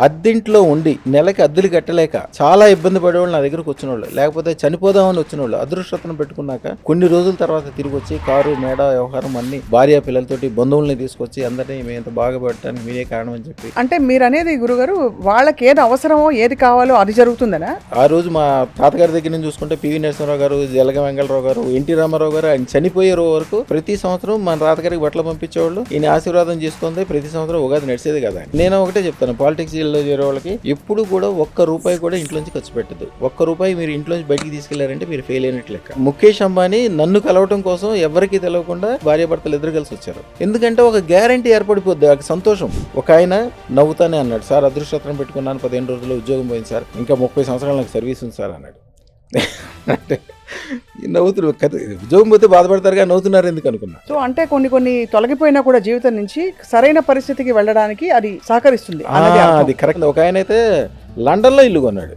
అద్దెంట్లో ఉండి నెలకి అద్దెలు కట్టలేక చాలా ఇబ్బంది పడేవాళ్ళు నా దగ్గరకు వచ్చిన వాళ్ళు, లేకపోతే చనిపోదామని వచ్చిన వాళ్ళు అదృష్టతను పెట్టుకున్నాక కొన్ని రోజుల తర్వాత తిరిగి వచ్చి కారు మేడ వ్యవహారం అన్ని భార్య పిల్లలతోటి బంధువుల్ని తీసుకొచ్చి అందరినీ మేము ఇంత బాగా పెట్టడానికి మీరే కారణం అని చెప్పి. అంటే మీరు అనేది గురుగారు వాళ్ళకి ఏది అవసరమో ఏది కావాలో అది జరుగుతుందనా? ఆ రోజు మా తాతగారి దగ్గర నుంచి చూసుకుంటే పివి నరసింహరావు గారు, జలగ వెంగళరావు గారు, ఎన్టీ రామారావు గారు ఆయన చనిపోయే రోజు వరకు ప్రతి సంవత్సరం మన తాతగారికి బట్టలు పంపించేవాళ్ళు. ఈయన ఆశీర్వాదం చేసుకుంది ప్రతి సంవత్సరం ఉగాది నడిచేది కదా. నేను ఒకటే చెప్తాను, పాలిటిక్స్ లో చేరే వాళ్ళకి ఎప్పుడు కూడా ఒక్క రూపాయి కూడా ఇంట్లోంచి ఖర్చు పెట్టదు. ఒక్క రూపాయి మీరు ఇంట్లోంచి బయటికి తీసుకెళ్లారంటే మీరు ఫెయిల్ అయినట్లు లెక్క. ముఖేష్ అంబానీ నన్ను కలవటం కోసం ఎవరికి తెలియకుండా భార్యాభర్తలు ఇద్దరు కలిసి వచ్చారు. ఎందుకంటే ఒక గ్యారంటీ ఏర్పడిపోద్ది, ఒక సంతోషం. ఒక ఆయన నవ్వుతానే అన్నాడు, సార్ అదృష్టం పెట్టుకున్నాను 15 రోజుల్లో ఉద్యోగం పోయింది సార్, ఇంకా 30 సంవత్సరాలు నాకు సర్వీస్ ఉంది సార్ అన్నాడు. అంటే నవ్వుతున్నారు కదా, ఉద్యోగం పోతే బాధపడతారుగా, నవ్వుతున్నారు ఎందుకు అనుకున్నా. సో అంటే కొన్ని తొలగిపోయినా కూడా జీవితం నుంచి సరైన పరిస్థితికి వెళ్ళడానికి అది సహకరిస్తుంది. అది కరెక్ట్. ఒక ఆయన అయితే లండన్లో ఇల్లు కొన్నాడు.